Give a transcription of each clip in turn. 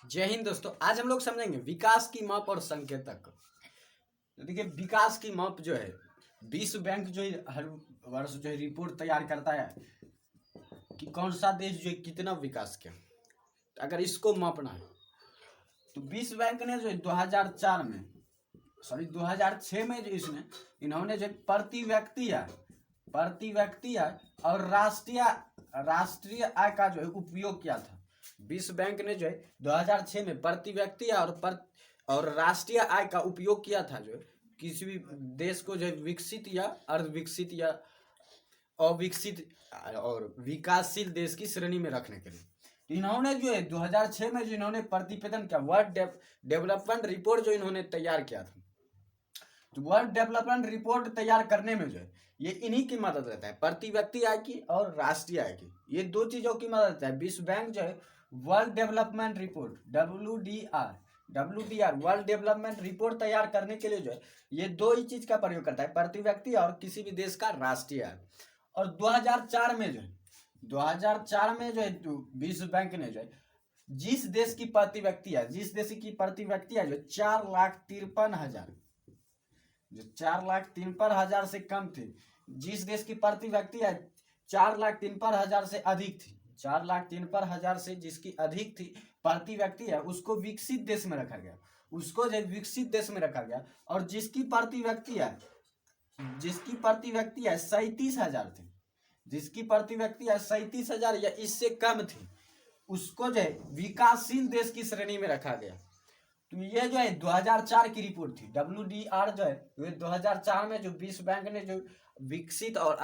जय हिंद दोस्तों। आज हम लोग समझेंगे विकास की माप और संकेतक। तो देखिए, विकास की माप जो है विश्व बैंक जो है हर वर्ष जो है रिपोर्ट तैयार करता है कि कौन सा देश जो है कितना विकास किया। तो अगर इसको मापना है तो विश्व बैंक ने जो है 2006 में जो इन्होंने जो प्रति व्यक्ति आय और राष्ट्रीय आय का जो है उपयोग किया था। विश्व बैंक ने जो है 2006 में प्रति व्यक्ति और राष्ट्रीय आय का उपयोग किया था, जो किसी भी देश को जो है विकसित या अर्धविकसित या अविकसित और विकासशील देश की श्रेणी में रखने के लिए। तो इन्होंने जो है 2006 में जो इन्होंने प्रतिवेदन किया, वर्ल्ड डेवलपमेंट रिपोर्ट जो इन्होंने तैयार किया था। तो वर्ल्ड डेवलपमेंट रिपोर्ट तैयार करने में जो है ये इन्हीं की मदद लेता है, प्रति व्यक्ति आय की और राष्ट्रीय आय की। ये दो चीजों की मदद लेता है। विश्व बैंक जो है world development report WDR world development report तैयार करने के लिए जो है ये दो ही चीज का प्रयोग करता है, प्रति व्यक्ति और किसी भी देश का राष्ट्रीय आय। और 2004 में जो है विश्व बैंक ने जो है जिस देश की प्रति व्यक्ति है जो 4,53,000 से कम थी, जिस देश की प्रति व्यक्ति है 4,53,000 से अधिक थी, 4,53,000 से जिसकी अधिक थी प्रति व्यक्ति है, उसको विकसित देश में रखा गया। और जिसकी प्रति व्यक्ति है 37,000 थी, जिसकी प्रति व्यक्ति है 37,000 या इससे कम थी, उसको जो है विकासशील देश की श्रेणी में रखा गया। तो ये जो है 2004 की रिपोर्ट थी। WDR जो है 2004 में जो विश्व बैंक ने जो विकसित और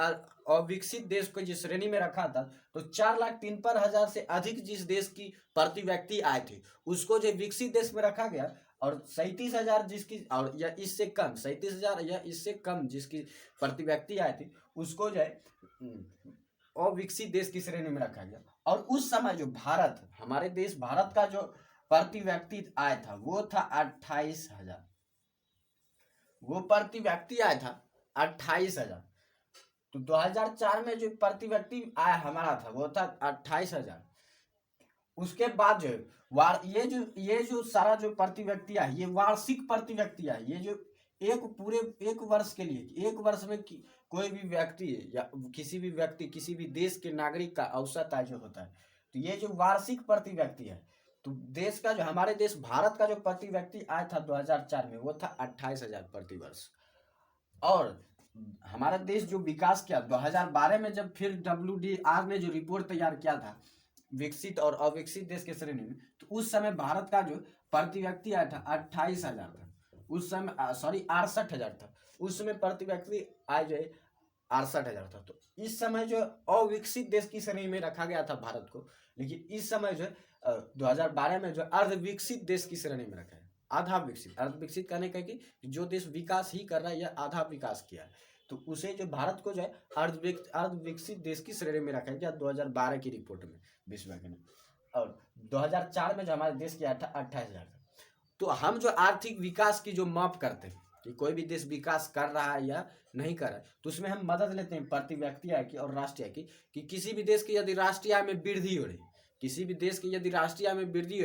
अविकसित देश को जिस श्रेणी में रखा था, तो 4,53,000 से अधिक जिस देश की प्रति व्यक्ति आय थी उसको जो विकसित देश में रखा गया, और 37,000 जिसकी और या इससे कम 37,000 या इससे कम जिसकी प्रति व्यक्ति आय थी उसको जो है अविकसित देश की श्रेणी में रखा गया। और उस समय जो हमारे देश भारत का जो प्रति व्यक्ति आय था वो था 28,000। वो प्रति व्यक्ति आय था 28,000। तो 2004 में जो प्रति व्यक्ति आय हमारा था वो था 28,000। उसके बाद जो ये जो सारा जो प्रति व्यक्ति आय, ये वार्षिक प्रति व्यक्ति आय, ये जो एक वर्ष के लिए, एक वर्ष में कोई भी व्यक्ति या किसी भी देश के नागरिक का औसत आय जो होता है, तो ये जो वार्षिक प्रति व्यक्ति है, तो देश का जो हमारे देश भारत का जो प्रति व्यक्ति आय था 2004 में वो था 28,000 प्रति वर्ष। और हमारा देश जो विकास किया 2012 में, जब फिर WDR ने जो रिपोर्ट तैयार किया था विकसित और अविकसित देश के श्रेणी में, तो उस समय भारत का जो प्रति व्यक्ति आय था 28,000 था। उस समय 68,000 था। उस समय प्रति व्यक्ति आय जो है 68,000 था। तो इस समय जो अविकसित देश की श्रेणी में रखा गया था भारत को, लेकिन इस समय जो 2012 में जो अर्धविकसित देश की श्रेणी में रखा है। अर्धविकसित कहने का कि जो देश विकास ही कर रहा है या आधा विकास किया है, तो उसे जो भारत को जो है अर्धविकसित देश की श्रेणी में रखा गया 2012 की रिपोर्ट में विश्व बैंक ने। और 2004 में जो हमारे देश की 28,000 था। तो हम जो आर्थिक विकास की जो माप करते हैं कि कोई भी देश विकास कर रहा है या नहीं कर रहा है, तो उसमें हम मदद लेते हैं प्रति व्यक्ति आय की और राष्ट्रीय आय की, कि किसी भी देश की यदि राष्ट्रीय आय में वृद्धि हो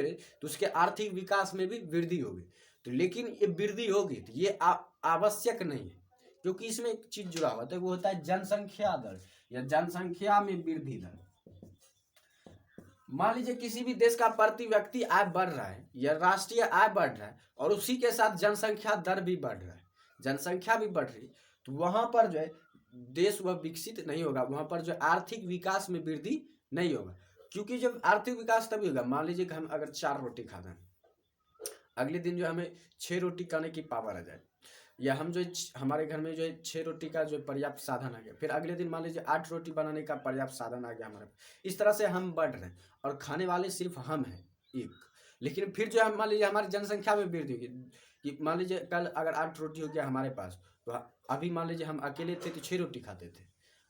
रही, तो उसके आर्थिक विकास में भी वृद्धि होगी। तो लेकिन ये वृद्धि होगी तो ये आवश्यक नहीं है, क्योंकि इसमें एक चीज जुड़ा हुआ है, वो होता है जनसंख्या दर या जनसंख्या में वृद्धि दर। मान लीजिए किसी भी देश का प्रति व्यक्ति आय बढ़ रहा है या राष्ट्रीय आय बढ़ रहा है और उसी के साथ जनसंख्या दर भी बढ़ रहा है, जनसंख्या भी बढ़ रही, तो वहां पर जो है देश वह विकसित नहीं होगा, वहां पर जो आर्थिक विकास में वृद्धि नहीं होगा। क्योंकि जब आर्थिक विकास तभी होगा, मान लीजिए कि हम अगर 4 रोटी खा रहे हैं, अगले दिन जो हमें 6 रोटी खाने की पावर आ जाए, या हम जो हमारे घर में जो है 6 रोटी का जो पर्याप्त साधन आ गया, फिर अगले दिन मान लीजिए 8 रोटी बनाने का पर्याप्त साधन आ गया हमारे पास। इस तरह से हम बढ़ रहे हैं और खाने वाले सिर्फ हम हैं एक। लेकिन फिर जो है मान लीजिए हमारी जनसंख्या में वृद्धि होगी, कि मान लीजिए कल अगर 8 रोटी हो गया हमारे पास, तो अभी मान लीजिए हम अकेले थे तो 6 रोटी खाते थे,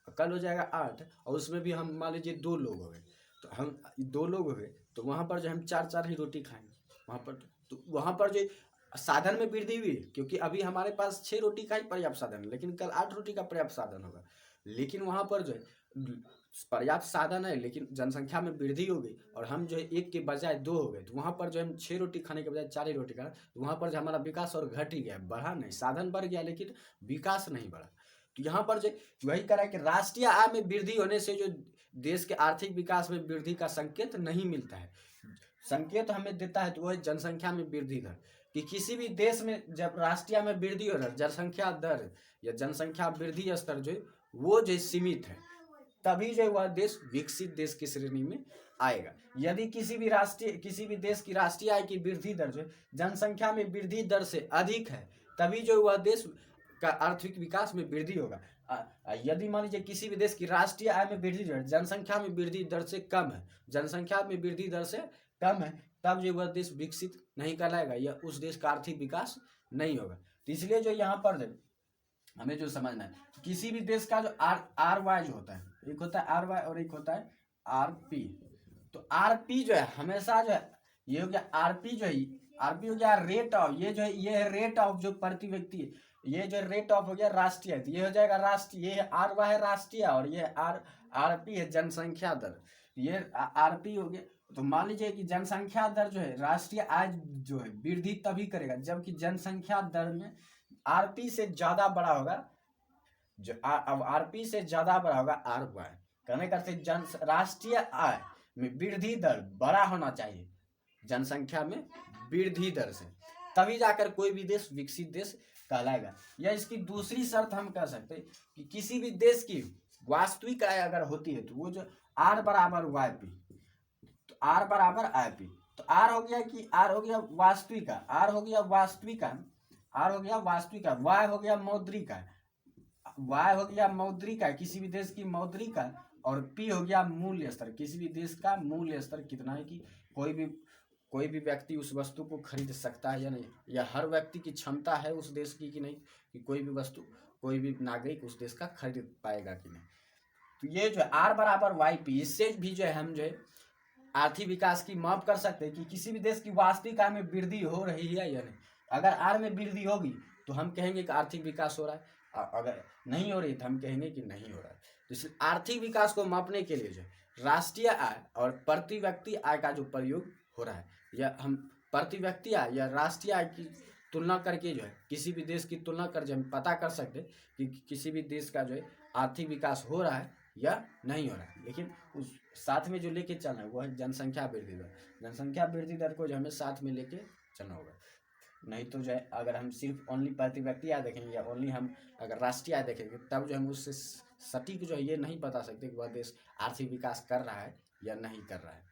कल हो जाएगा 8, और उसमें भी हम मान लीजिए 2 लोग हो गए, तो हम 2 लोग हो गए, तो वहाँ पर जो हम 4 ही रोटी खाएंगे वहाँ पर जो साधन में वृद्धि हुई, क्योंकि अभी हमारे पास 6 रोटी का ही पर्याप्त साधन है, लेकिन कल 8 रोटी का पर्याप्त साधन होगा। लेकिन वहां पर जो है पर्याप्त साधन है लेकिन जनसंख्या में वृद्धि हो गई और हम जो है 1 के बजाय 2 हो गए, तो वहाँ पर जो हम 6 रोटी खाने के बजाय 4 ही रोटी खा रहे, तो वहाँ पर जो हमारा विकास और घट ही गया, बढ़ा नहीं। साधन बढ़ गया लेकिन विकास नहीं बढ़ा। तो यहाँ पर जो वही कह रहा है कि राष्ट्रीय आय में वृद्धि होने से जो देश के आर्थिक विकास में वृद्धि का संकेत नहीं मिलता है। संकेत हमें देता है तो वह जनसंख्या में वृद्धि दर, कि किसी भी देश में जब राष्ट्रीय में वृद्धि हो रहा है, जनसंख्या दर या जनसंख्या वृद्धि स्तर जो वो जो सीमित है, तभी जो वह देश विकसित देश की श्रेणी में आएगा। यदि किसी भी देश की राष्ट्रीय आय की वृद्धि दर जो जनसंख्या में वृद्धि दर से अधिक है, तभी जो वह देश का आर्थिक विकास में वृद्धि होगा। यदि मान लीजिए किसी भी देश की राष्ट्रीय आय में वृद्धि दर जनसंख्या में वृद्धि दर से कम है, जनसंख्या में वृद्धि दर से कम है, तब जो वह देश विकसित नहीं कहलाएगा या उस देश का आर्थिक विकास नहीं होगा। तो इसलिए जो यहाँ पर हमें जो समझना है, किसी भी देश का जो आर वाई जो होता है, एक होता है आर वाई और एक होता है आर पी। तो आर पी जो है हमेशा जो है, ये हो गया आर पी जो है, आर पी हो गया रेट ऑफ, ये जो है ये है रेट ऑफ जो प्रति व्यक्ति है, ये जो रेट ऑफ हो गया राष्ट्रीय, तो ये हो जाएगा राष्ट्रीय, ये आर वाई है राष्ट्रीय और ये आर पी है जनसंख्या दर, ये आर पी हो गया। तो मान लीजिए कि जनसंख्या दर जो है राष्ट्रीय आय जो है वृद्धि तभी करेगा जबकि जनसंख्या दर में आरपी से ज्यादा बड़ा होगा, जो अब आरपी से ज्यादा बड़ा होगा आर वाई। कहने का जन राष्ट्रीय आय में वृद्धि दर बड़ा होना चाहिए जनसंख्या में वृद्धि दर से, तभी जाकर कोई भी देश विकसित देश कहलाएगा। या इसकी दूसरी शर्त हम कह सकते हैं कि किसी भी देश की वास्तविक आय अगर होती है तो वो जो आर बराबर वाई पी, तो आर बराबर आई पी, तो आर हो गया कि आर हो गया वास्तविक, आर हो गया वास्तविक, आर हो गया वास्तविक, वाई हो गया मौद्रिक, वाई हो गया मौद्रिक किसी भी देश की मौद्रिक, और पी हो गया मूल्य स्तर, किसी भी देश का मूल्य स्तर कितना है कि कोई भी व्यक्ति उस वस्तु को खरीद सकता है या नहीं, या हर व्यक्ति की क्षमता है उस देश की कि नहीं, कि कोई भी वस्तु कोई भी नागरिक उस देश का खरीद पाएगा कि नहीं। तो ये जो है आर बराबर वाई पी, इससे भी जो है हम जो है आर्थिक विकास की माप कर सकते हैं कि किसी भी देश की वास्तविक आय में वृद्धि हो रही है या नहीं। अगर आर में वृद्धि होगी तो हम कहेंगे कि आर्थिक विकास हो रहा है, अगर नहीं हो रही तो हम कहेंगे कि नहीं हो रहा है। तो इसलिए आर्थिक विकास को मापने के लिए जो राष्ट्रीय आय और प्रति व्यक्ति आय का जो प्रयोग हो रहा है, या हम प्रति व्यक्ति आय या राष्ट्रीय आय की तुलना करके जो है किसी भी देश की तुलना कर जो हम पता कर सकते कि किसी भी देश का जो है आर्थिक विकास हो रहा है या नहीं हो रहा है। लेकिन उस साथ में जो लेके चलना है वो है जनसंख्या वृद्धि दर। जनसंख्या वृद्धि दर को जो हमें साथ में लेके चलना होगा, नहीं तो जो है अगर हम सिर्फ ओनली प्रति व्यक्ति आय देखेंगे या ओनली हम अगर राष्ट्रीय आय देखेंगे तब जो हम उससे सटीक जो है ये नहीं बता सकते कि वह देश आर्थिक विकास कर रहा है या नहीं कर रहा है।